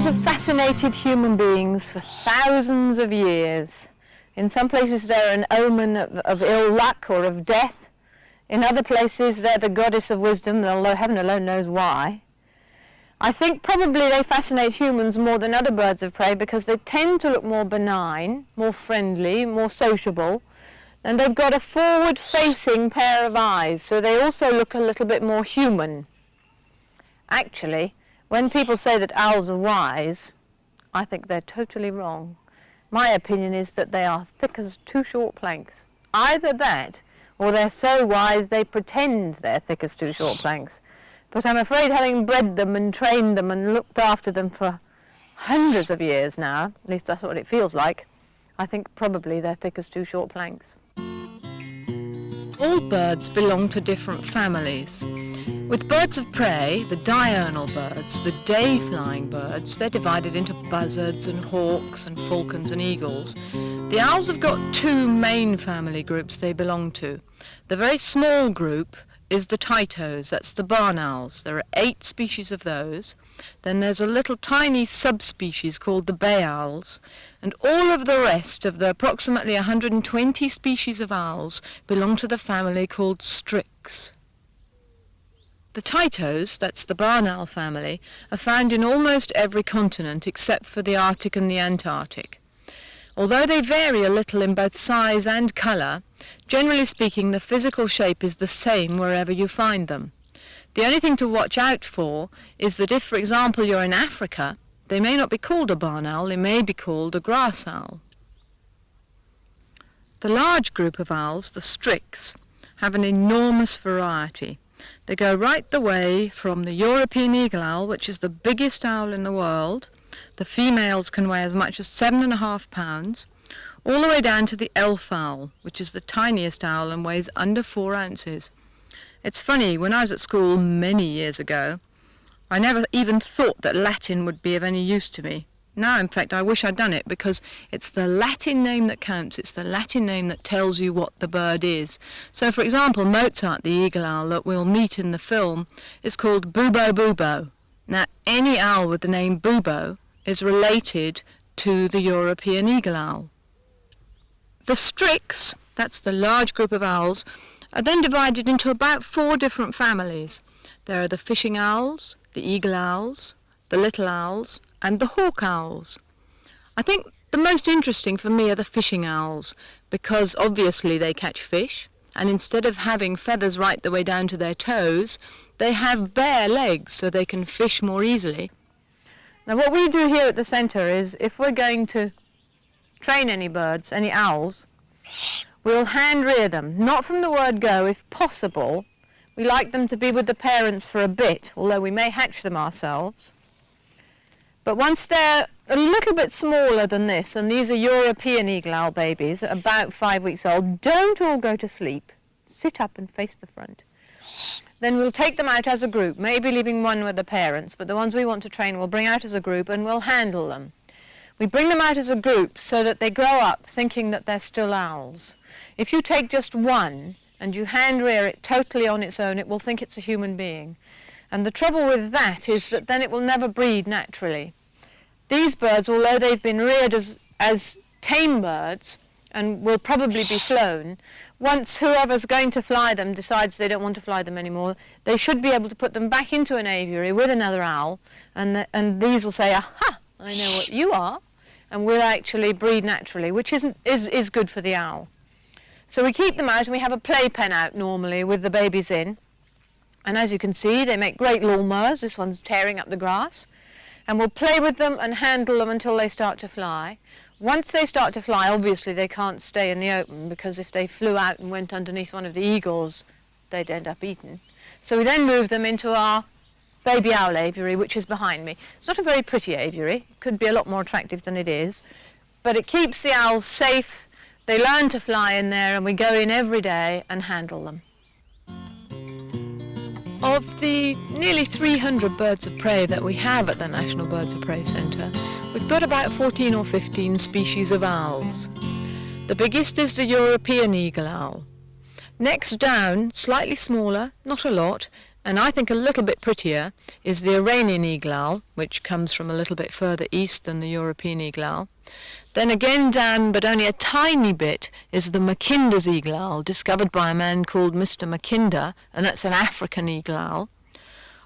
have fascinated human beings for thousands of years. In some places they're an omen of ill luck or of death. In other places they're the goddess of wisdom, although heaven alone knows why. I think probably they fascinate humans more than other birds of prey because they tend to look more benign, more friendly, more sociable, and they've got a forward-facing pair of eyes, so they also look a little bit more human. Actually, when people say that owls are wise, I think they're totally wrong. My opinion is that they are thick as two short planks. Either that, or they're so wise they pretend they're thick as two short planks. But I'm afraid, having bred them and trained them and looked after them for hundreds of years now, at least that's what it feels like, I think probably they're thick as two short planks. All birds belong to different families. With birds of prey, the diurnal birds, the day-flying birds, they're divided into buzzards and hawks and falcons and eagles. The owls have got two main family groups they belong to. The very small group is the tittos, that's the barn owls. There are 8 species of those. Then there's a little tiny subspecies called the bay owls, and all of the rest of the approximately 120 species of owls belong to the family called strix. The tittos, that's the barn owl family, are found in almost every continent except for the Arctic and the Antarctic. Although they vary a little in both size and colour, generally speaking the physical shape is the same wherever you find them. The only thing to watch out for is that if, for example, you're in Africa, they may not be called a barn owl, they may be called a grass owl. The large group of owls, the strix, have an enormous variety. They go right the way from the European eagle owl, which is the biggest owl in the world. The females can weigh as much as 7.5 pounds, all the way down to the elf owl, which is the tiniest owl and weighs under 4 ounces. It's funny, when I was at school many years ago, I never even thought that Latin would be of any use to me. Now, in fact, I wish I'd done it, because it's the Latin name that counts. It's the Latin name that tells you what the bird is. So, for example, Mozart, the eagle owl that we'll meet in the film, is called Bubo Bubo. Now, any owl with the name Bubo is related to the European eagle owl. The strix, that's the large group of owls, are then divided into about 4 different families. There are the fishing owls, the eagle owls, the little owls, and the hawk owls. I think the most interesting for me are the fishing owls, because obviously they catch fish, and instead of having feathers right the way down to their toes, they have bare legs so they can fish more easily. Now what we do here at the centre is, if we're going to train any birds, any owls, we'll hand rear them, not from the word go if possible. We like them to be with the parents for a bit, although we may hatch them ourselves. But once they're a little bit smaller than this, and these are European eagle owl babies, about 5 weeks old, don't all go to sleep. Sit up and face the front. Then we'll take them out as a group, maybe leaving one with the parents, but the ones we want to train we'll bring out as a group and we'll handle them. We bring them out as a group so that they grow up thinking that they're still owls. If you take just one and you hand rear it totally on its own, it will think it's a human being. And the trouble with that is that then it will never breed naturally. These birds, although they've been reared as tame birds and will probably be flown, once whoever's going to fly them decides they don't want to fly them anymore, they should be able to put them back into an aviary with another owl, and these will say, aha, I know what you are, and will actually breed naturally, which is good for the owl. So we keep them out, and we have a playpen out normally with the babies in. And as you can see, they make great lawnmowers. This one's tearing up the grass. And we'll play with them and handle them until they start to fly. Once they start to fly, obviously they can't stay in the open, because if they flew out and went underneath one of the eagles, they'd end up eaten. So we then move them into our baby owl aviary, which is behind me. It's not a very pretty aviary. It could be a lot more attractive than it is. But it keeps the owls safe. They learn to fly in there, and we go in every day and handle them. Of the nearly 300 birds of prey that we have at the National Birds of Prey Centre, we've got about 14 or 15 species of owls. The biggest is the European eagle owl. Next down, slightly smaller, not a lot, and I think a little bit prettier, is the Iranian eagle owl, which comes from a little bit further east than the European eagle owl. Then again down, but only a tiny bit, is the Mackinder's eagle owl, discovered by a man called Mr. Mackinder, and that's an African eagle owl.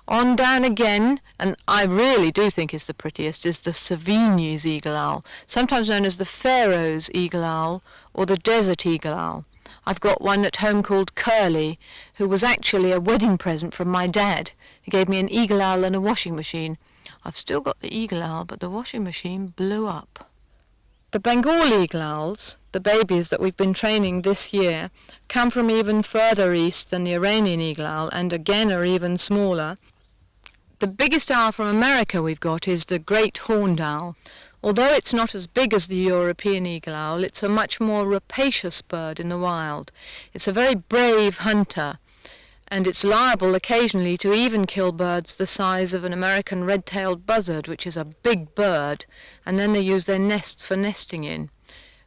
On down again, and I really do think is the prettiest, is the Savigny's eagle owl, sometimes known as the Pharaoh's eagle owl or the desert eagle owl. I've got one at home called Curly, who was actually a wedding present from my dad. He gave me an eagle owl and a washing machine. I've still got the eagle owl, but the washing machine blew up. The Bengal eagle owls, the babies that we've been training this year, come from even further east than the Iranian eagle owl, and again are even smaller. The biggest owl from America we've got is the great horned owl. Although it's not as big as the European eagle owl, it's a much more rapacious bird in the wild. It's a very brave hunter, and it's liable occasionally to even kill birds the size of an American red-tailed buzzard, which is a big bird, and then they use their nests for nesting in.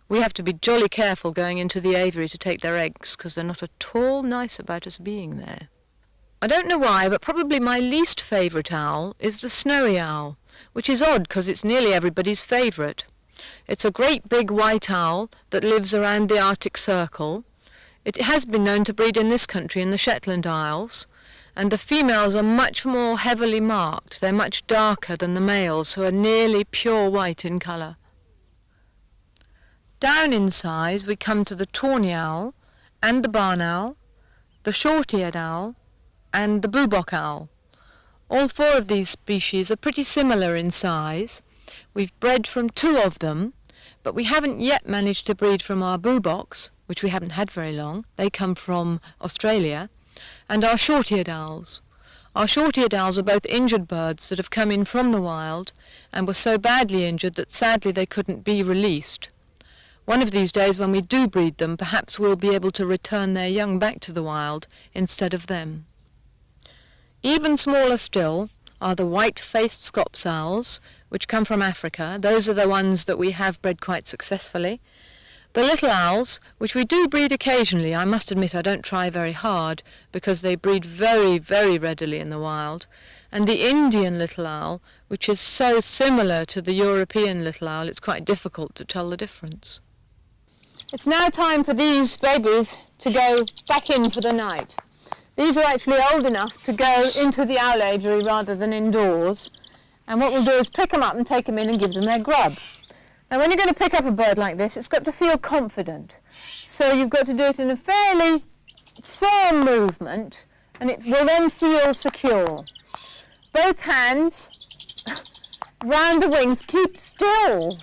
We have to be jolly careful going into the aviary to take their eggs, because they're not at all nice about us being there. I don't know why, but probably my least favourite owl is the snowy owl, which is odd because it's nearly everybody's favourite. It's a great big white owl that lives around the Arctic Circle. It has been known to breed in this country in the Shetland Isles, and the females are much more heavily marked. They're much darker than the males, who are nearly pure white in colour. Down in size we come to the tawny owl and the barn owl, the short-eared owl, and the bubok owl. All four of these species are pretty similar in size. We've bred from two of them, but we haven't yet managed to breed from our buboks, which we haven't had very long. They come from Australia, and our short-eared owls. Our short-eared owls are both injured birds that have come in from the wild and were so badly injured that sadly they couldn't be released. One of these days when we do breed them, perhaps we'll be able to return their young back to the wild instead of them. Even smaller still are the white-faced Scops owls, which come from Africa. Those are the ones that we have bred quite successfully. The little owls, which we do breed occasionally, I must admit I don't try very hard, because they breed very, very readily in the wild. And the Indian little owl, which is so similar to the European little owl, it's quite difficult to tell the difference. It's now time for these babies to go back in for the night. These are actually old enough to go into the owl aviary rather than indoors, and what we'll do is pick them up and take them in and give them their grub. Now when you're going to pick up a bird like this, it's got to feel confident, so you've got to do it in a fairly firm movement, and it will then feel secure. Both hands round the wings, keep still.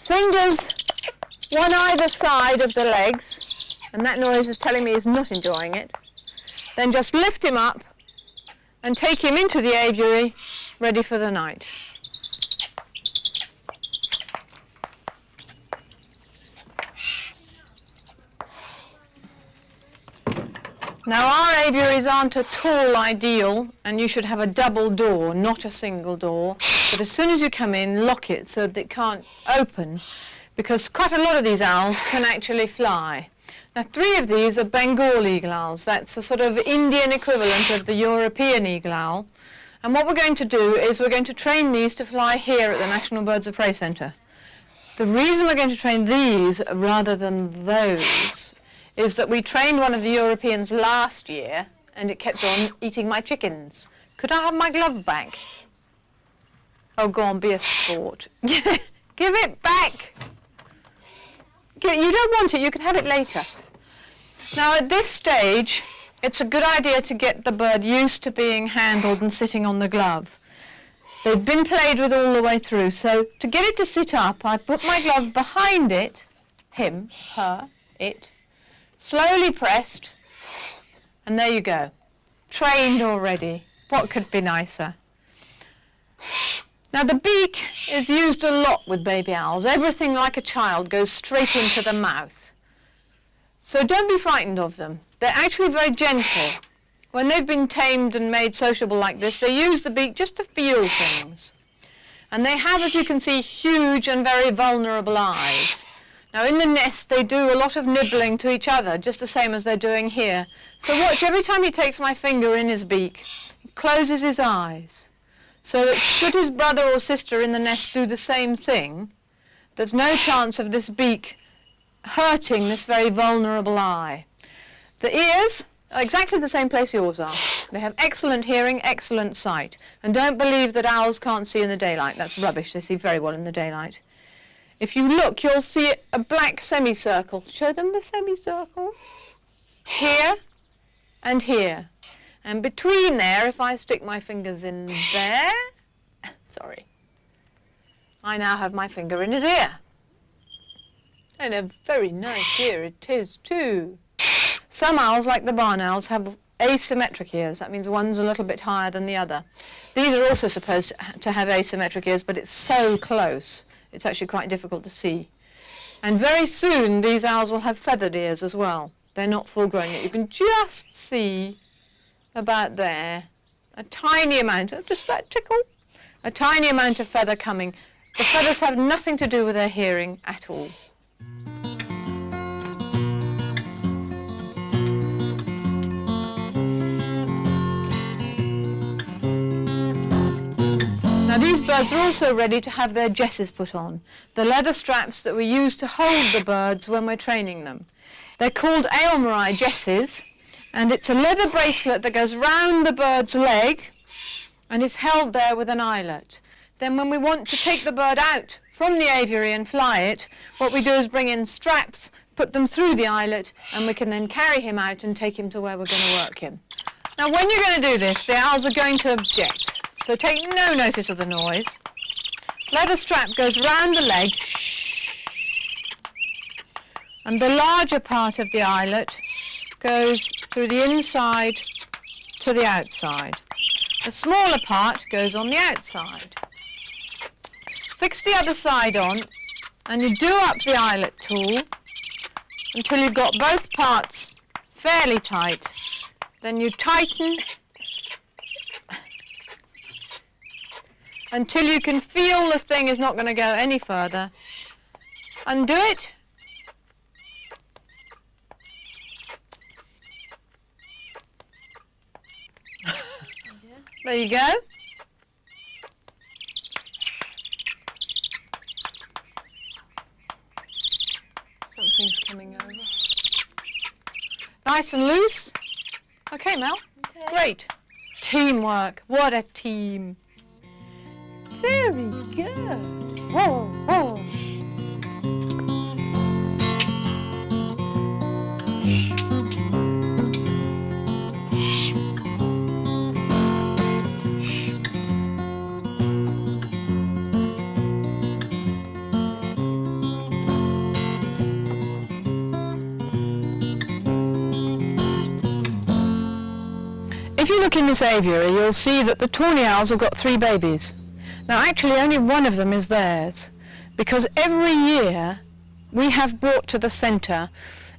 Fingers one either side of the legs, and that noise is telling me he's not enjoying it. Then just lift him up and take him into the aviary, ready for the night. Now our aviaries aren't at all ideal, and you should have a double door, not a single door. But as soon as you come in, lock it so that it can't open, because quite a lot of these owls can actually fly. Now 3 of these are Bengal eagle owls. That's a sort of Indian equivalent of the European eagle owl. And what we're going to do is we're going to train these to fly here at the National Birds of Prey Centre. The reason we're going to train these rather than those is that we trained one of the Europeans last year and it kept on eating my chickens. Could I have my glove back? Oh, go on, be a sport. Give it back. You don't want it, you can have it later. Now at this stage, it's a good idea to get the bird used to being handled and sitting on the glove. They've been played with all the way through, so to get it to sit up, I put my glove behind it, him, her, it, slowly pressed, and there you go. Trained already. What could be nicer? Now the beak is used a lot with baby owls. Everything like a child goes straight into the mouth. So don't be frightened of them. They're actually very gentle. When they've been tamed and made sociable like this, they use the beak just to feel things. And they have, as you can see, huge and very vulnerable eyes. Now in the nest they do a lot of nibbling to each other, just the same as they're doing here. So watch, every time he takes my finger in his beak, he closes his eyes, so that should his brother or sister in the nest do the same thing, there's no chance of this beak hurting this very vulnerable eye. The ears are exactly the same place yours are. They have excellent hearing, excellent sight. And don't believe that owls can't see in the daylight. That's rubbish. They see very well in the daylight. If you look, you'll see a black semicircle. Show them the semicircle. Here and here. And between there, if I stick my fingers in there, sorry, I now have my finger in his ear. And a very nice ear it is too. Some owls, like the barn owls, have asymmetric ears. That means one's a little bit higher than the other. These are also supposed to have asymmetric ears, but it's so close, it's actually quite difficult to see. And very soon these owls will have feathered ears as well. They're not full grown yet. You can just see about there a tiny amount, just that tickle, a tiny amount of feather coming. The feathers have nothing to do with their hearing at all. Now these birds are also ready to have their jesses put on, the leather straps that we use to hold the birds when we're training them. They're called Aylmeri jesses, and it's a leather bracelet that goes round the bird's leg and is held there with an eyelet. Then when we want to take the bird out from the aviary and fly it, what we do is bring in straps, put them through the eyelet, and we can then carry him out and take him to where we're going to work him. Now when you're going to do this, the owls are going to object. So take no notice of the noise. Leather strap goes round the leg, and the larger part of the eyelet goes through the inside to the outside. The smaller part goes on the outside. Fix the other side on, and you do up the eyelet tool until you've got both parts fairly tight. Then you tighten until you can feel the thing is not going to go any further. Undo it. There you go. Something's coming over. Nice and loose. Okay, Mel. Okay. Great. Teamwork. What a team. Very good. Whoa, whoa. If you look in this aviary, you'll see that the tawny owls have got 3 babies. Now actually only one of them is theirs, because every year we have brought to the centre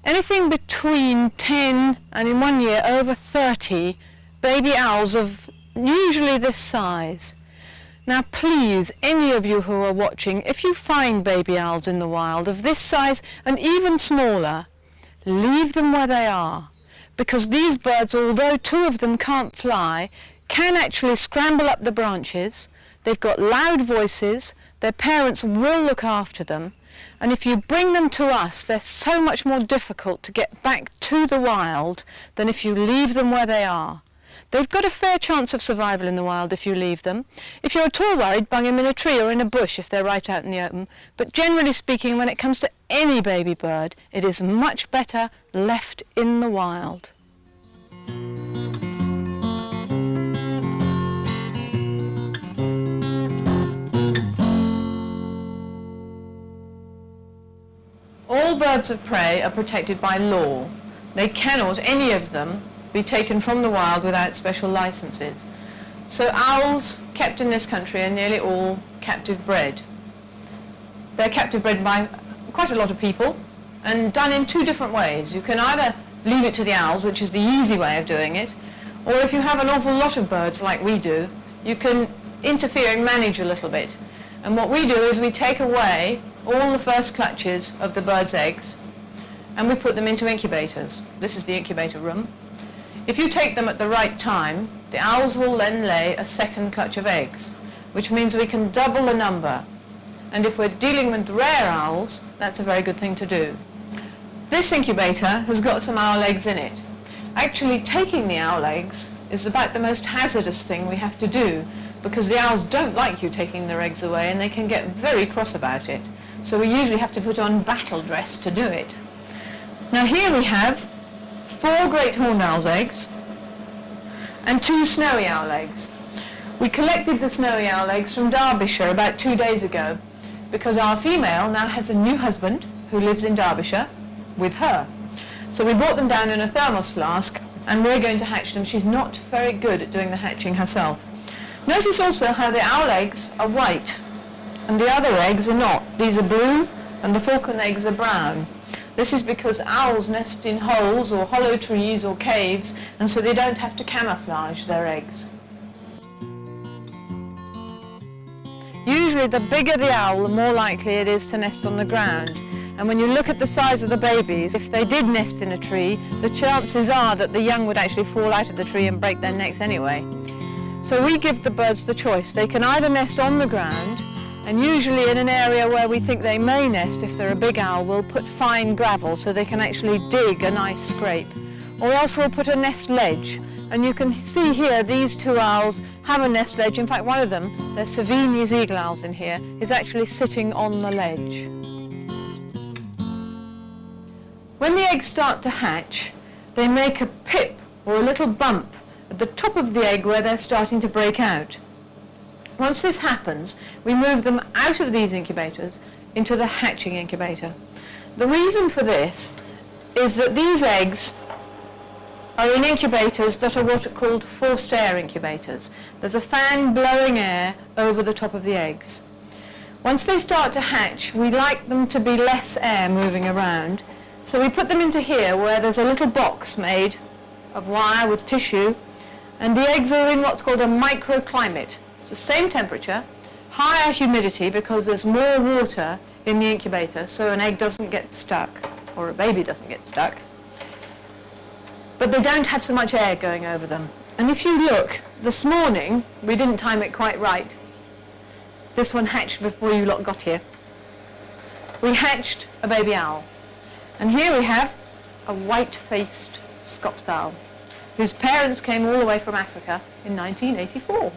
anything between 10 and in one year over 30 baby owls of usually this size. Now please, any of you who are watching, if you find baby owls in the wild of this size and even smaller, leave them where they are, because these birds, although 2 of them can't fly, can actually scramble up the branches. They've got loud voices, their parents will look after them, and if you bring them to us, they're so much more difficult to get back to the wild than if you leave them where they are. They've got a fair chance of survival in the wild if you leave them. If you're at all worried, bung them in a tree or in a bush if they're right out in the open. But generally speaking, when it comes to any baby bird, it is much better left in the wild. All birds of prey are protected by law. They cannot, any of them, be taken from the wild without special licenses. So owls kept in this country are nearly all captive bred. They're captive bred by quite a lot of people and done in 2 different ways. You can either leave it to the owls, which is the easy way of doing it, or if you have an awful lot of birds like we do, you can interfere and manage a little bit. And what we do is we take away all the first clutches of the bird's eggs, and we put them into incubators. This is the incubator room. If you take them at the right time, the owls will then lay a second clutch of eggs, which means we can double the number. And if we're dealing with rare owls, that's a very good thing to do. This incubator has got some owl eggs in it. Actually, taking the owl eggs is about the most hazardous thing we have to do, because the owls don't like you taking their eggs away and they can get very cross about it. So we usually have to put on battle dress to do it. Now here we have 4 great horned owl's eggs and 2 snowy owl eggs. We collected the snowy owl eggs from Derbyshire about 2 days ago because our female now has a new husband who lives in Derbyshire with her. So we brought them down in a thermos flask and we're going to hatch them. She's not very good at doing the hatching herself. Notice also how the owl eggs are white and the other eggs are not. These are blue and the falcon eggs are brown. This is because owls nest in holes or hollow trees or caves, and so they don't have to camouflage their eggs. Usually the bigger the owl, the more likely it is to nest on the ground. And when you look at the size of the babies, if they did nest in a tree, the chances are that the young would actually fall out of the tree and break their necks anyway. So we give the birds the choice. They can either nest on the ground, and usually in an area where we think they may nest, if they're a big owl, we'll put fine gravel so they can actually dig a nice scrape. Or else we'll put a nest ledge. And you can see here these 2 owls have a nest ledge. In fact, one of them, there's Savigny's eagle owls in here, is actually sitting on the ledge. When the eggs start to hatch, they make a pip or a little bump at the top of the egg where they're starting to break out. Once this happens, we move them out of these incubators into the hatching incubator. The reason for this is that these eggs are in incubators that are what are called forced air incubators. There's a fan blowing air over the top of the eggs. Once they start to hatch, we like them to be less air moving around, so we put them into here where there's a little box made of wire with tissue, and the eggs are in what's called a microclimate. It's the same temperature, higher humidity because there's more water in the incubator, so an egg doesn't get stuck, or a baby doesn't get stuck. But they don't have so much air going over them. And if you look, this morning, we didn't time it quite right. This one hatched before you lot got here. We hatched a baby owl. And here we have a white-faced Scops owl, whose parents came all the way from Africa in 1984.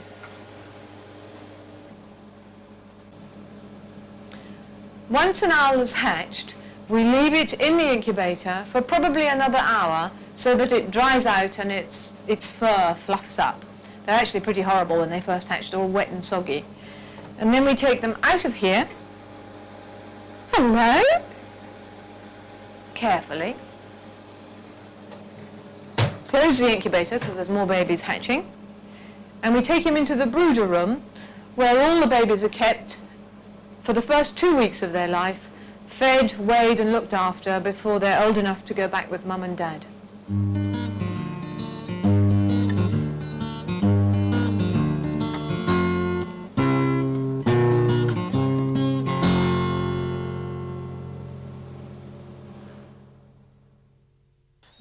Once an owl is hatched, we leave it in the incubator for probably another hour so that it dries out and its fur fluffs up. They're actually pretty horrible when they first hatch, they're all wet and soggy. And then we take them out of here. Hello? Carefully. Close the incubator because there's more babies hatching. And we take him into the brooder room where all the babies are kept for the first 2 weeks of their life, fed, weighed and looked after before they're old enough to go back with mum and dad.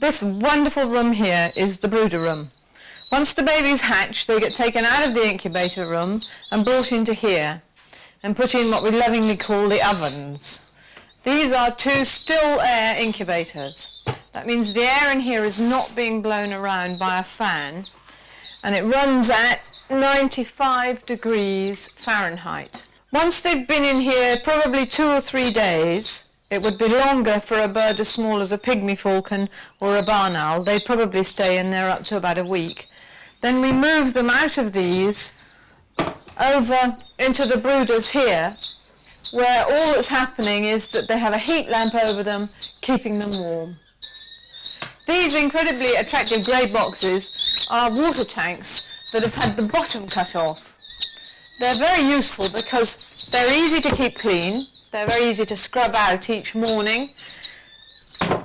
This wonderful room here is the brooder room. Once the babies hatch, they get taken out of the incubator room and brought into here and put in what we lovingly call the ovens. These are 2 still air incubators. That means the air in here is not being blown around by a fan, and it runs at 95 degrees Fahrenheit. Once they've been in here probably 2 or 3 days, it would be longer for a bird as small as a pygmy falcon or a barn owl. They'd probably stay in there up to about a week. Then we move them out of these over into the brooders here, where all that's happening is that they have a heat lamp over them, keeping them warm. These incredibly attractive grey boxes are water tanks that have had the bottom cut off. They're very useful because they're easy to keep clean, they're very easy to scrub out each morning.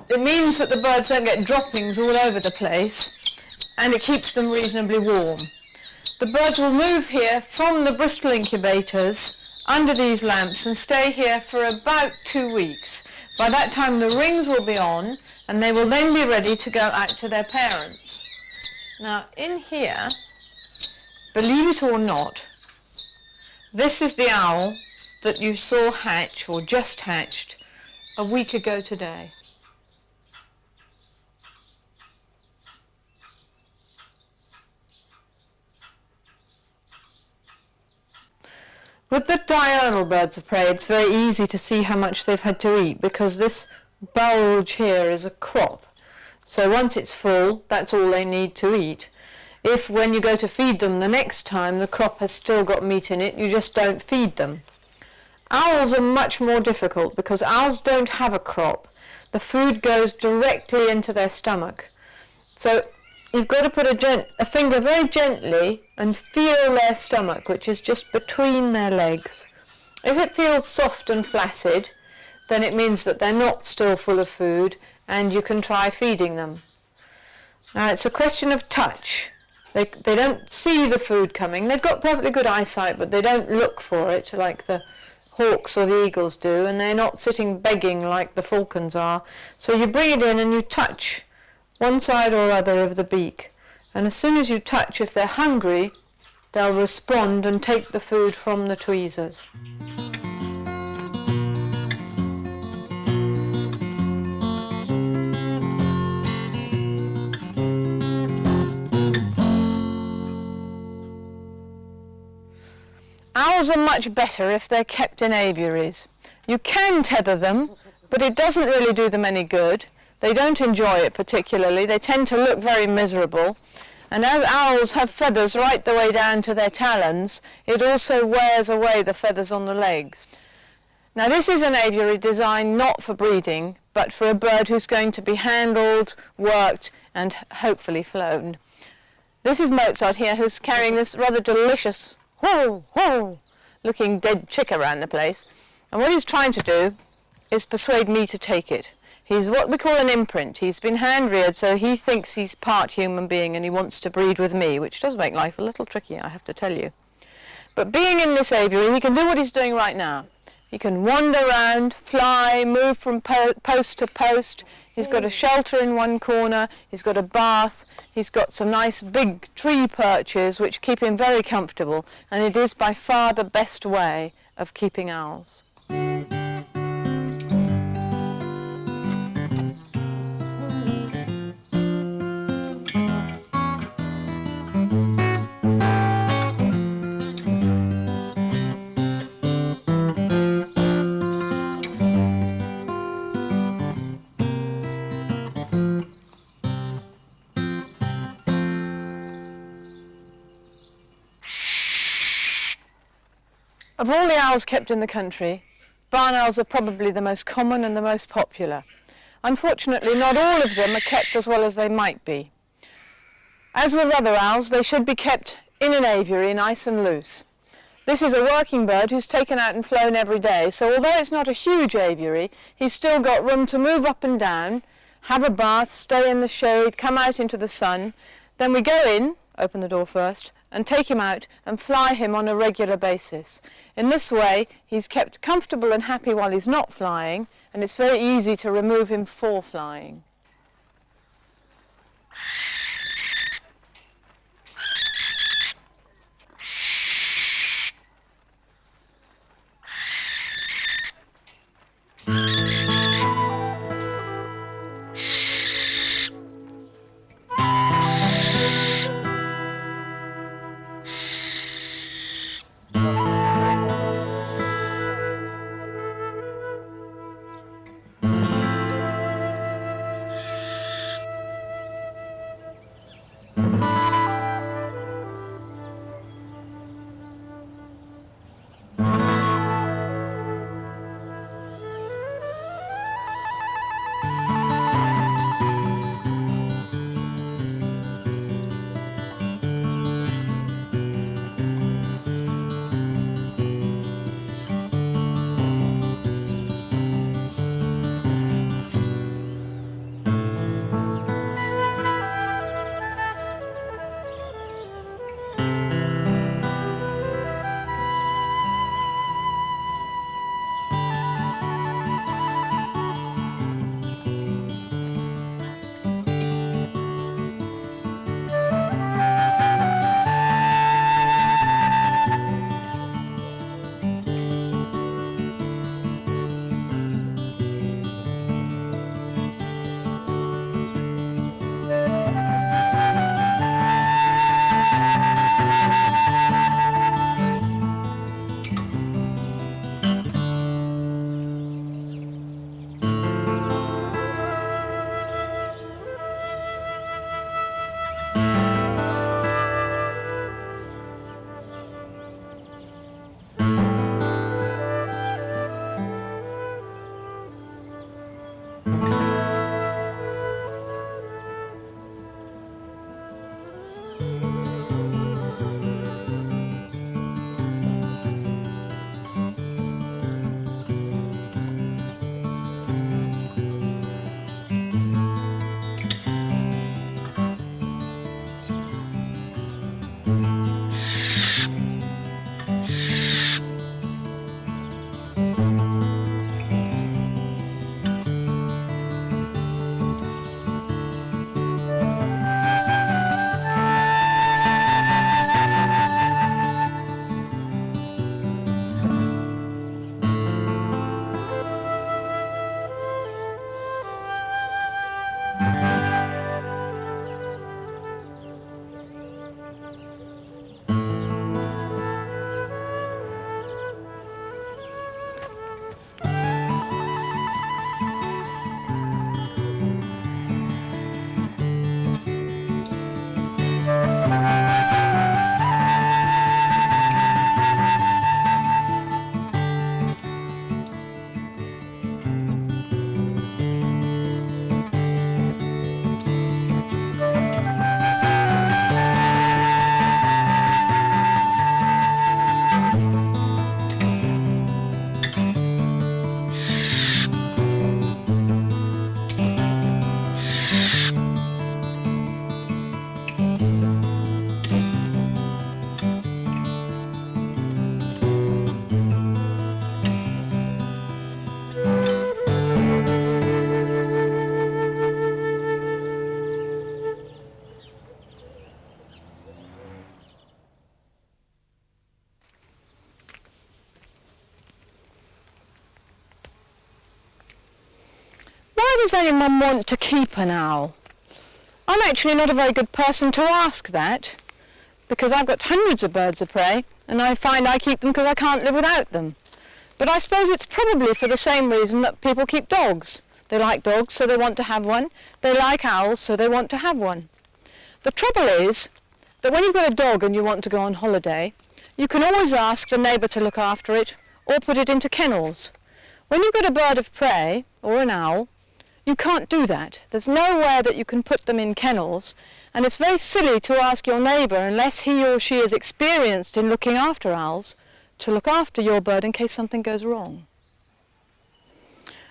It means that the birds don't get droppings all over the place, and it keeps them reasonably warm. The birds will move here from the Bristol incubators under these lamps and stay here for about 2 weeks. By that time the rings will be on and they will then be ready to go out to their parents. Now in here, believe it or not, this is the owl that you saw hatch or just hatched a week ago today. With the diurnal birds of prey, it's very easy to see how much they've had to eat because this bulge here is a crop. So once it's full, that's all they need to eat. If when you go to feed them the next time, the crop has still got meat in it, you just don't feed them. Owls are much more difficult because owls don't have a crop. The food goes directly into their stomach. So you've got to put a finger very gently and feel their stomach, which is just between their legs. If it feels soft and flaccid, then it means that they're not still full of food and you can try feeding them. Now it's a question of touch. They don't see the food coming. They've got perfectly good eyesight, but they don't look for it like the hawks or the eagles do, and they're not sitting begging like the falcons are. So you bring it in and you touch one side or other of the beak, and as soon as you touch, if they're hungry, they'll respond and take the food from the tweezers. Owls are much better if they're kept in aviaries. You can tether them, but it doesn't really do them any good. They don't enjoy it particularly. They tend to look very miserable. And as owls have feathers right the way down to their talons, it also wears away the feathers on the legs. Now this is an aviary designed not for breeding, but for a bird who's going to be handled, worked, and hopefully flown. This is Mozart here, who's carrying this rather delicious looking dead chick around the place. And what he's trying to do is persuade me to take it. He's what we call an imprint. He's been hand-reared, so he thinks he's part human being and he wants to breed with me, which does make life a little tricky, I have to tell you. But being in this aviary, he can do what he's doing right now. He can wander around, fly, move from post to post. He's got a shelter in one corner, he's got a bath, he's got some nice big tree perches which keep him very comfortable, and it is by far the best way of keeping owls. Of all the owls kept in the country, barn owls are probably the most common and the most popular. Unfortunately, not all of them are kept as well as they might be. As with other owls, they should be kept in an aviary, nice and loose. This is a working bird who's taken out and flown every day, so although it's not a huge aviary, he's still got room to move up and down, have a bath, stay in the shade, come out into the sun. Then we go in, open the door first, and take him out and fly him on a regular basis. In this way, he's kept comfortable and happy while he's not flying, and it's very easy to remove him for flying. does anyone want to keep an owl? I'm actually not a very good person to ask that, because I've got hundreds of birds of prey, and I find I keep them because I can't live without them. But I suppose it's probably for the same reason that people keep dogs. They like dogs, so they want to have one. They like owls, so they want to have one. The trouble is that when you've got a dog and you want to go on holiday, you can always ask the neighbour to look after it or put it into kennels. When you've got a bird of prey or an owl, you can't do that. There's nowhere that you can put them in kennels, and it's very silly to ask your neighbour, unless he or she is experienced in looking after owls, to look after your bird in case something goes wrong.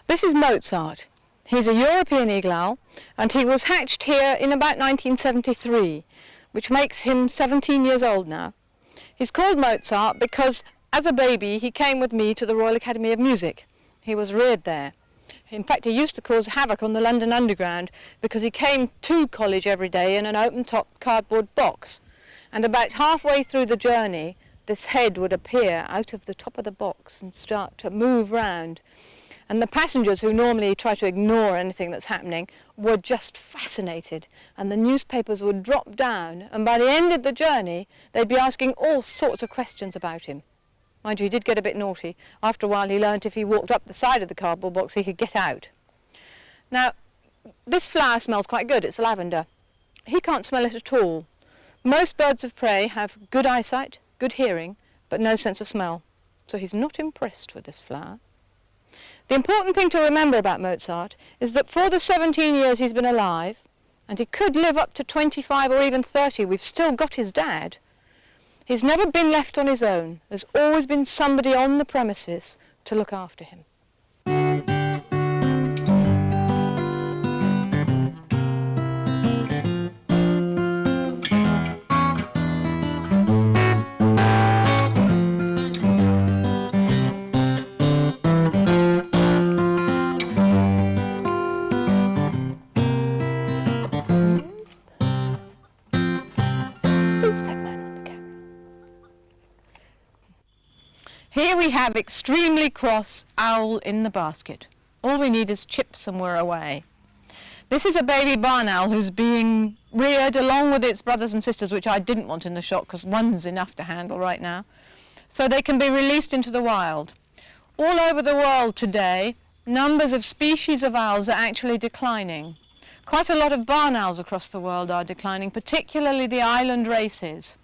This is Mozart. He's a European eagle owl, and he was hatched here in about 1973, which makes him 17 years old now. He's called Mozart because as a baby he came with me to the Royal Academy of Music. He was reared there. In fact, he used to cause havoc on the London Underground because he came to college every day in an open-top cardboard box. And about halfway through the journey, this head would appear out of the top of the box and start to move round. And the passengers, who normally try to ignore anything that's happening, were just fascinated. And the newspapers would drop down, and by the end of the journey, they'd be asking all sorts of questions about him. Mind you, he did get a bit naughty. After a while he learnt if he walked up the side of the cardboard box he could get out. Now, this flower smells quite good, it's lavender. He can't smell it at all. Most birds of prey have good eyesight, good hearing, but no sense of smell. So he's not impressed with this flower. The important thing to remember about Mozart is that for the 17 years he's been alive, and he could live up to 25 or even 30, we've still got his dad, he's never been left on his own. There's always been somebody on the premises to look after him. Here we have extremely cross owl in the basket. All we need is chips and we're away. This is a baby barn owl who's being reared along with its brothers and sisters, which I didn't want in the shot because one's enough to handle right now, so they can be released into the wild. All over the world today, numbers of species of owls are actually declining. Quite a lot of barn owls across the world are declining, particularly the island races.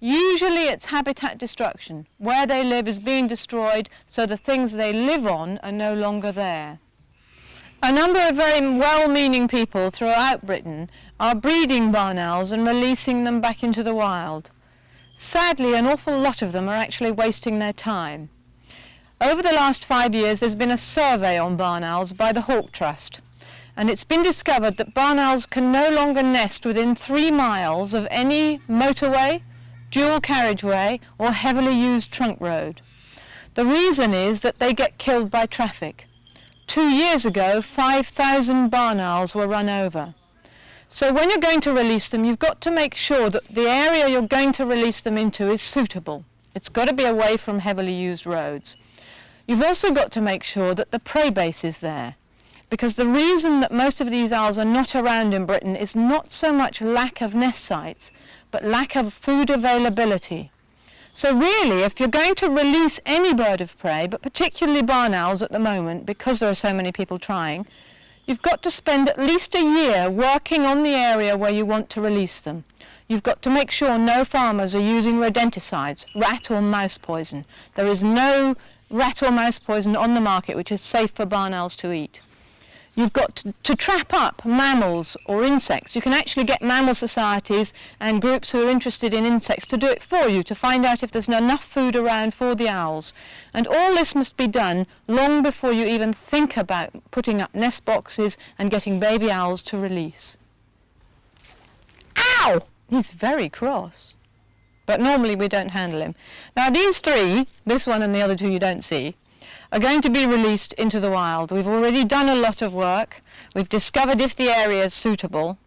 Usually it's habitat destruction. Where they live is being destroyed, so the things they live on are no longer there. A number of very well-meaning people throughout Britain are breeding barn owls and releasing them back into the wild. Sadly, an awful lot of them are actually wasting their time. Over the last 5 years there's been a survey on barn owls by the Hawk Trust, and it's been discovered that barn owls can no longer nest within 3 miles of any motorway, dual carriageway or heavily used trunk road. The reason is that they get killed by traffic. 2 years ago 5,000 barn owls were run over. So when you're going to release them, you've got to make sure that the area you're going to release them into is suitable. It's got to be away from heavily used roads. You've also got to make sure that the prey base is there, because the reason that most of these owls are not around in Britain is not so much lack of nest sites, but lack of food availability. So really, if you're going to release any bird of prey, but particularly barn owls at the moment, because there are so many people trying, you've got to spend at least a year working on the area where you want to release them. You've got to make sure no farmers are using rodenticides, rat or mouse poison. There is no rat or mouse poison on the market which is safe for barn owls to eat. You've got to trap up mammals or insects. You can actually get mammal societies and groups who are interested in insects to do it for you, to find out if there's enough food around for the owls. And all this must be done long before you even think about putting up nest boxes and getting baby owls to release. Ow! He's very cross. But normally we don't handle him. Now these 3, this one and the other 2 you don't see, are going to be released into the wild. We've already done a lot of work. We've discovered if the area is suitable,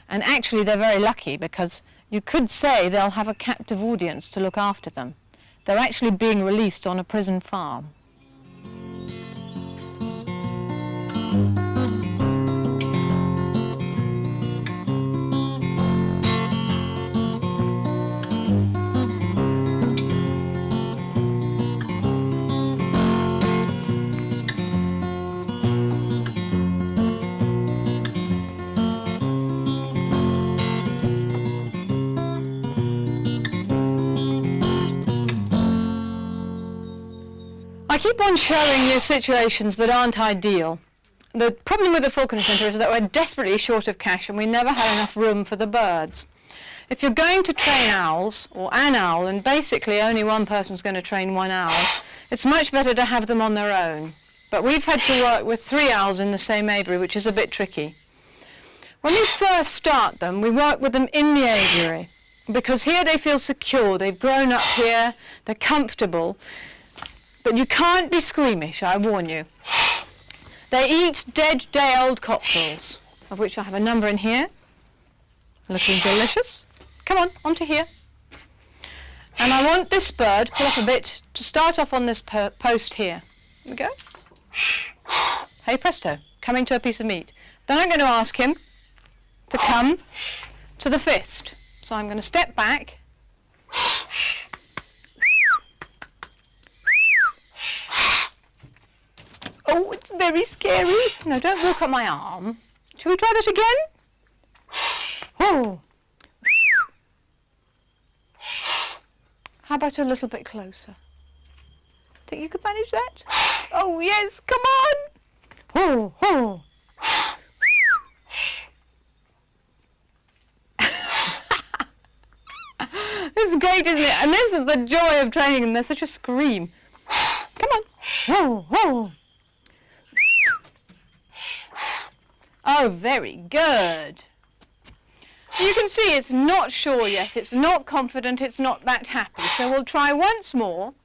and actually they're very lucky because you could say they'll have a captive audience to look after them. They're actually being released on a prison farm. keep on showing you situations that aren't ideal. The problem with the Falconry Centre is that we're desperately short of cash and we never had enough room for the birds. If you're going to train owls, or an owl, and basically only one person's going to train one owl, it's much better to have them on their own. But we've had to work with 3 owls in the same aviary, which is a bit tricky. When we first start them, we work with them in the aviary, because here they feel secure, they've grown up here, they're comfortable. But you can't be squeamish, I warn you. They eat dead day-old cockerels, of which I have a number in here, looking delicious. Come on, onto here. And I want this bird, pull up a bit, to start off on this post here. Here we go. Hey presto, coming to a piece of meat. Then I'm going to ask him to come to the fist. So I'm going to step back. Oh, it's very scary. No, don't walk up my arm. Shall we try that again? Oh. How about a little bit closer? Think you could manage that? Oh, yes, come on. Oh, oh. It's great, isn't it? And this is the joy of training them. They're such a scream. Come on. Oh, oh. Oh, very good. You can see it's not sure yet, it's not confident, it's not that happy. So we'll try once more.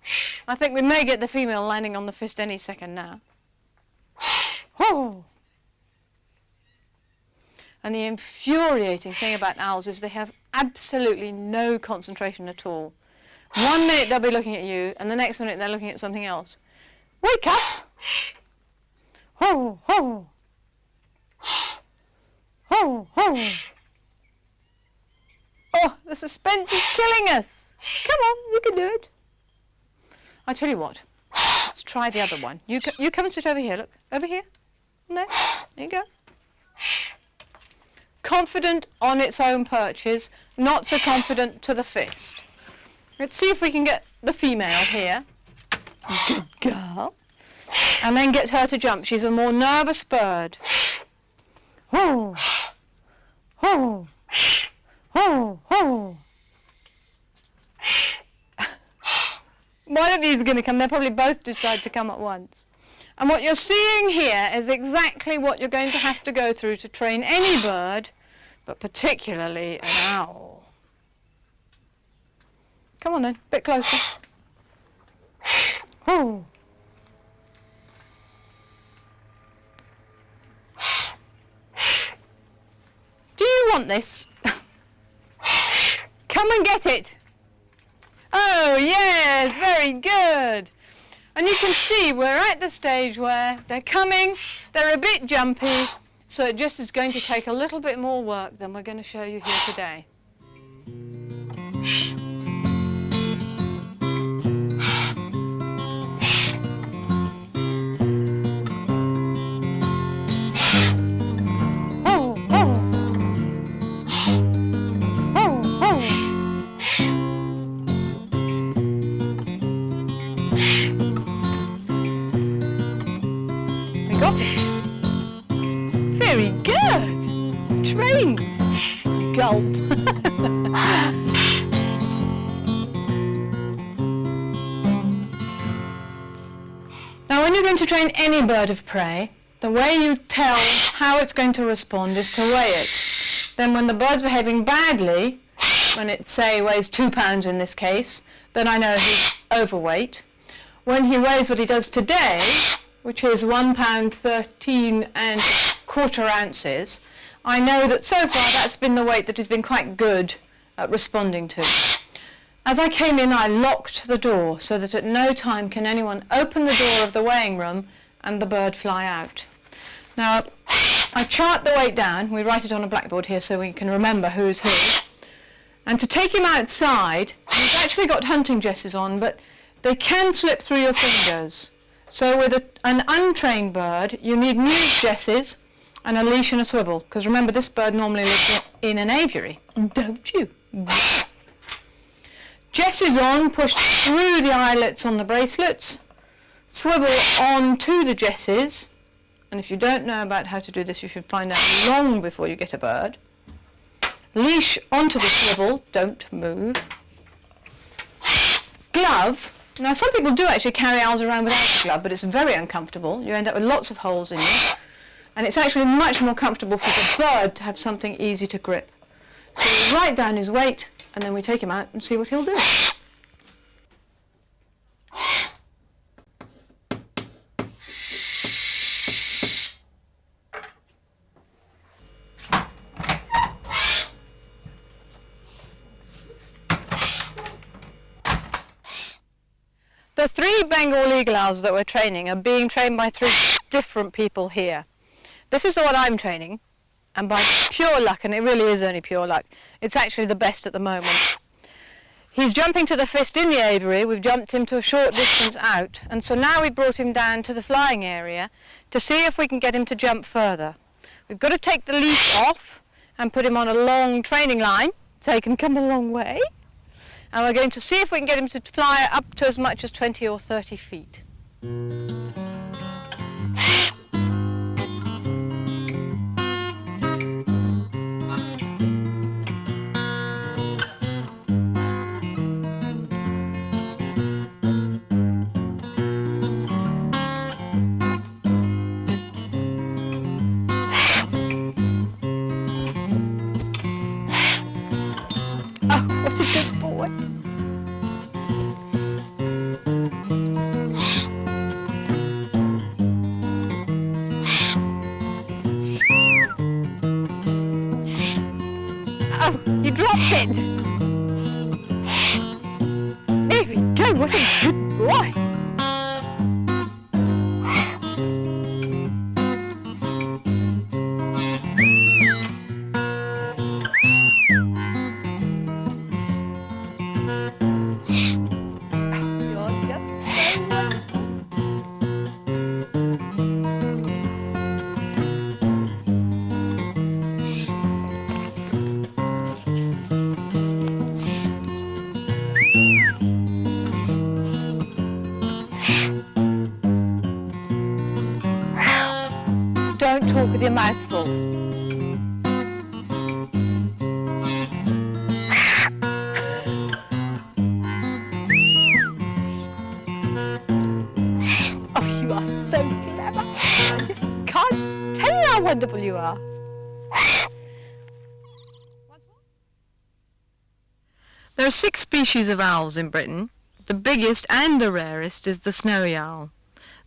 I think we may get the female landing on the fist any second now. Oh. And the infuriating thing about owls is they have absolutely no concentration at all. 1 minute they'll be looking at you, and the next minute they're looking at something else. Wake up! Oh, oh. Oh, oh. Oh, the suspense is killing us. Come on, you can do it. I'll tell you what. Let's try the other one. You come and sit over here. Look, over here. There. There you go. Confident on its own perches, not so confident to the fist. Let's see if we can get the female here. Good girl. And then get her to jump. She's a more nervous bird. Oh. Oh. Oh, oh. One of these is going to come. They'll probably both decide to come at once. And what you're seeing here is exactly what you're going to have to go through to train any bird, but particularly an owl. Come on then, a bit closer. Oh. Do you want this? Come and get it. Oh yes, very good. And you can see we're at the stage where they're coming, they're a bit jumpy, so it just is going to take a little bit more work than we're going to show you here today. Very good. Trained. Gulp. Now when you're going to train any bird of prey, the way you tell how it's going to respond is to weigh it. Then when the bird's behaving badly, when it say weighs 2 pounds in this case, then I know he's overweight. When he weighs what he does today, which is 1 pound 13 and quarter ounces, I know that so far that's been the weight that he's been quite good at responding to. As I came in, I locked the door so that at no time can anyone open the door of the weighing room and the bird fly out. Now, I chart the weight down. We write it on a blackboard here so we can remember who's who. And to take him outside, he's actually got hunting jesses on, but they can slip through your fingers. So with an untrained bird, you need new jesses and a leash and a swivel, because remember this bird normally lives in an aviary, don't you? Jesses on, pushed through the eyelets on the bracelets, swivel onto the jesses, and if you don't know about how to do this, you should find out long before you get a bird. Leash onto the swivel, don't move. Glove. Now some people do actually carry owls around without a glove, but it's very uncomfortable. You end up with lots of holes in you, and it's actually much more comfortable for the bird to have something easy to grip. So we write down his weight, and then we take him out and see what he'll do. The 3 Bengal eagle owls that we're training are being trained by 3 different people here. This is the one I'm training, and by pure luck, and it really is only pure luck, it's actually the best at the moment. He's jumping to the fist in the aviary. We've jumped him to a short distance out, and so now we've brought him down to the flying area to see if we can get him to jump further. We've got to take the leash off and put him on a long training line so he can come a long way. And we're going to see if we can get him to fly up to as much as 20 or 30 feet. Oh, what a good boy. Oh, you dropped it. There we go, what a good boy. Don't talk with your mouth full. Oh, you are so clever. I just can't tell you how wonderful you are. There are 6 species of owls in Britain. The biggest and the rarest is the snowy owl.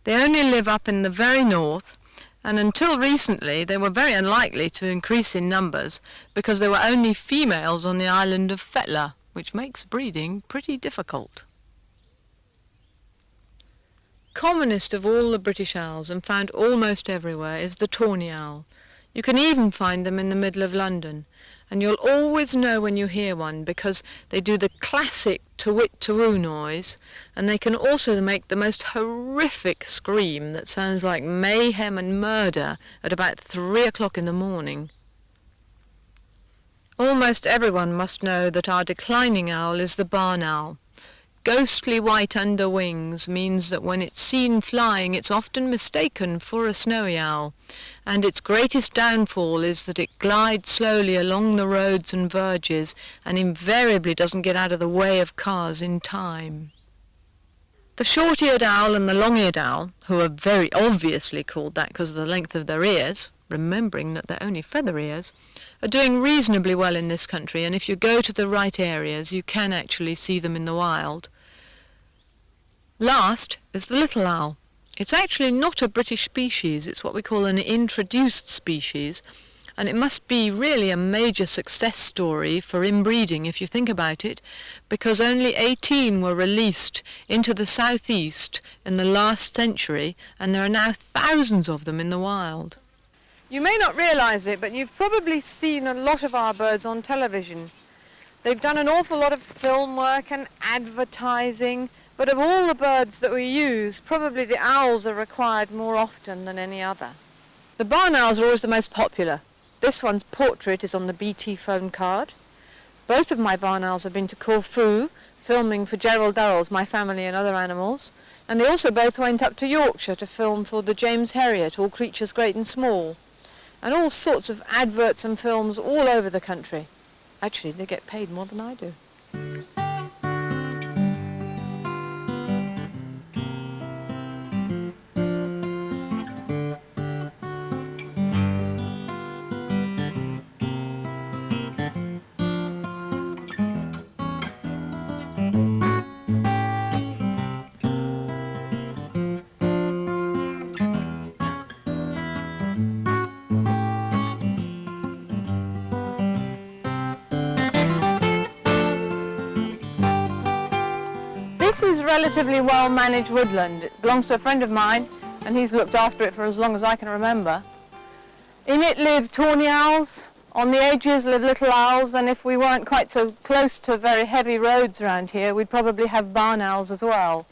They only live up in the very north, and until recently they were very unlikely to increase in numbers because there were only females on the island of Fetla, which makes breeding pretty difficult. Commonest of all the British owls and found almost everywhere is the tawny owl. You can even find them in the middle of London, and you'll always know when you hear one because they do the classic to-wit-to-woo noise, and they can also make the most horrific scream that sounds like mayhem and murder at about 3 o'clock in the morning. Almost everyone must know that our declining owl is the barn owl. Ghostly white under wings means that when it's seen flying it's often mistaken for a snowy owl, and its greatest downfall is that it glides slowly along the roads and verges and invariably doesn't get out of the way of cars in time. The short-eared owl and the long-eared owl, who are very obviously called that because of the length of their ears, remembering that they're only feather ears, are doing reasonably well in this country, and if you go to the right areas you can actually see them in the wild. Last is the little owl. It's actually not a British species, it's what we call an introduced species, and it must be really a major success story for inbreeding if you think about it, because only 18 were released into the southeast in the last century, and there are now thousands of them in the wild. You may not realise it, but you've probably seen a lot of our birds on television. They've done an awful lot of film work and advertising, but of all the birds that we use, probably the owls are required more often than any other. The barn owls are always the most popular. This one's portrait is on the BT phone card. Both of my barn owls have been to Corfu filming for Gerald Durrell's My Family and Other Animals, and they also both went up to Yorkshire to film for the James Herriot, All Creatures Great and Small, and all sorts of adverts and films all over the country. Actually, they get paid more than I do. This is relatively well-managed woodland. It belongs to a friend of mine, and he's looked after it for as long as I can remember. In it live tawny owls, on the edges live little owls, and if we weren't quite so close to very heavy roads around here, we'd probably have barn owls as well.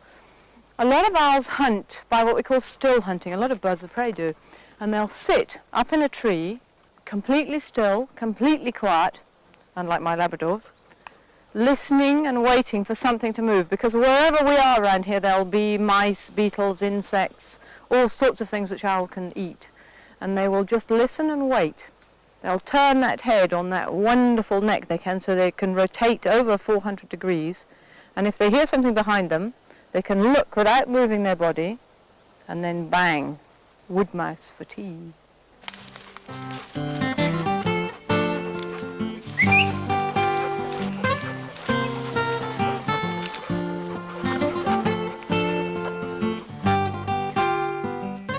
A lot of owls hunt by what we call still hunting. A lot of birds of prey do. And they'll sit up in a tree, completely still, completely quiet, unlike my Labradors, listening and waiting for something to move, because wherever we are around here there'll be mice, beetles, insects, all sorts of things which owl can eat, and they will just listen and wait. They'll turn that head on that wonderful neck they can, so they can rotate over 400 degrees, and if they hear something behind them they can look without moving their body, and then bang, wood mouse for tea.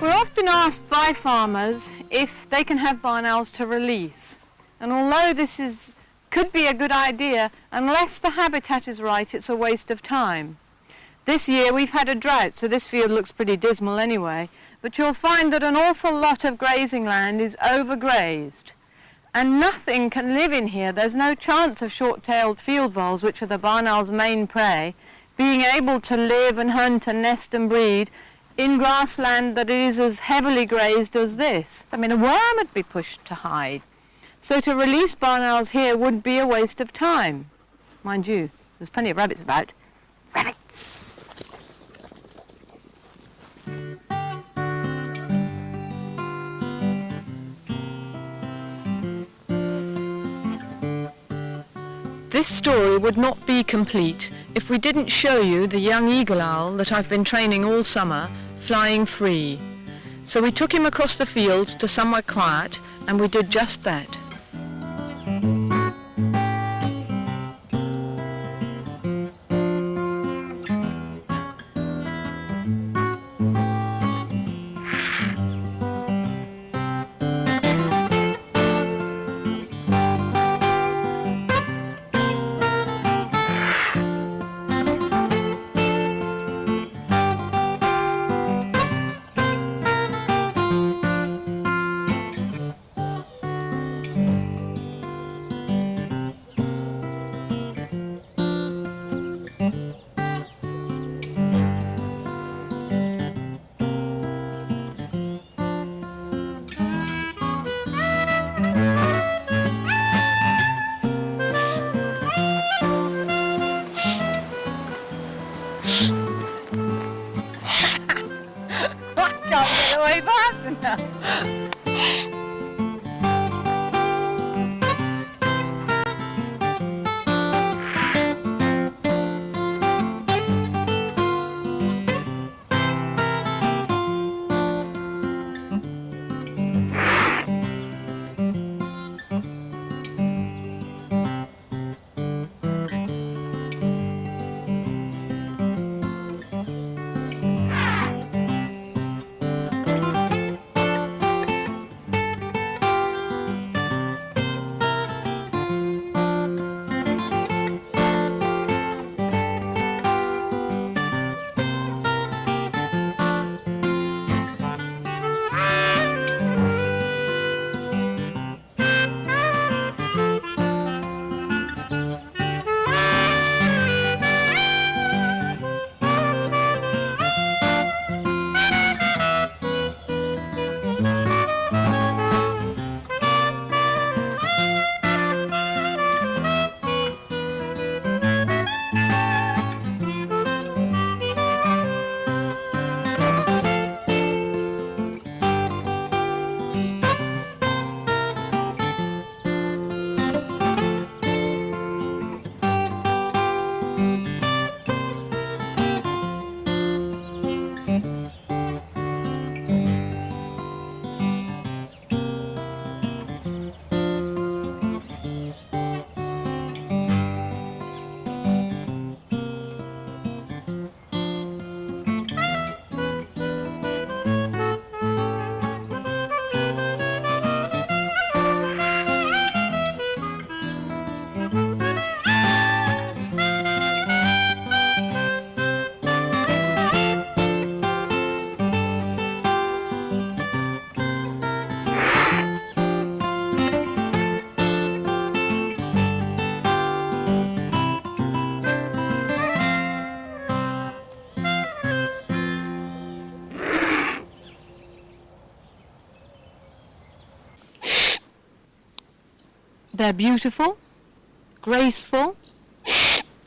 We're often asked by farmers if they can have barn owls to release. And although this could be a good idea, unless the habitat is right, it's a waste of time. This year we've had a drought, so this field looks pretty dismal anyway, but you'll find that an awful lot of grazing land is overgrazed. And nothing can live in here. There's no chance of short-tailed field voles, which are the barn owl's main prey, being able to live and hunt and nest and breed in grassland that is as heavily grazed as this. I mean, a worm would be pushed to hide. So to release barn owls here would be a waste of time. Mind you, there's plenty of rabbits about. Rabbits! This story would not be complete if we didn't show you the young eagle owl that I've been training all summer, flying free. So we took him across the fields to somewhere quiet, and we did just that. They're beautiful, graceful,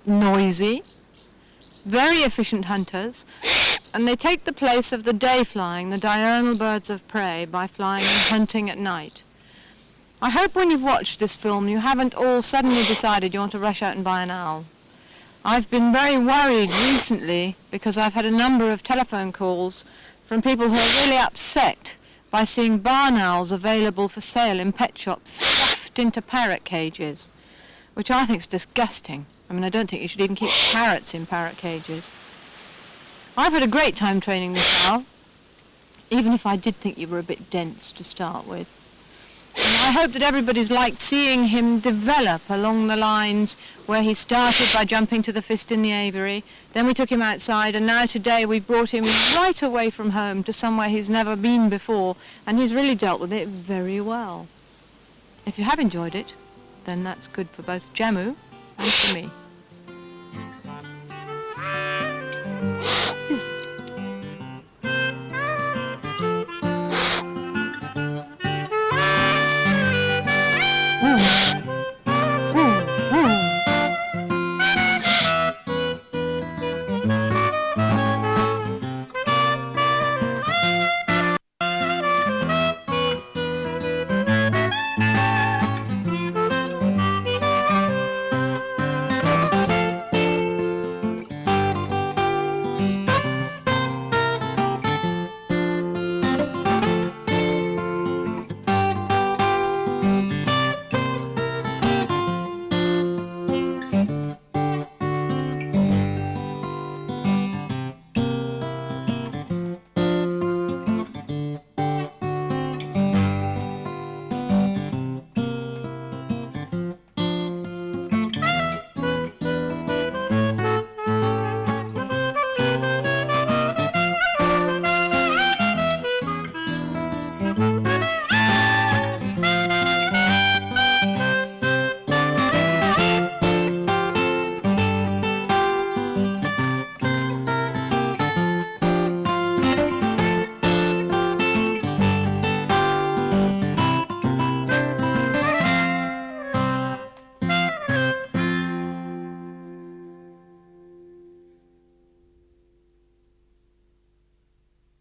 noisy, very efficient hunters, and they take the place of the day-flying, the diurnal birds of prey, by flying and hunting at night. I hope when you've watched this film you haven't all suddenly decided you want to rush out and buy an owl. I've been very worried recently because I've had a number of telephone calls from people who are really upset by seeing barn owls available for sale in pet shops stuffed into parrot cages, which I think is disgusting. I mean, I don't think you should even keep parrots in parrot cages. I've had a great time training this owl, even if I did think you were a bit dense to start with. And I hope that everybody's liked seeing him develop along the lines where he started by jumping to the fist in the aviary, then we took him outside, and now today we've brought him right away from home to somewhere he's never been before, and he's really dealt with it very well. If you have enjoyed it, then that's good for both Jemu and for me.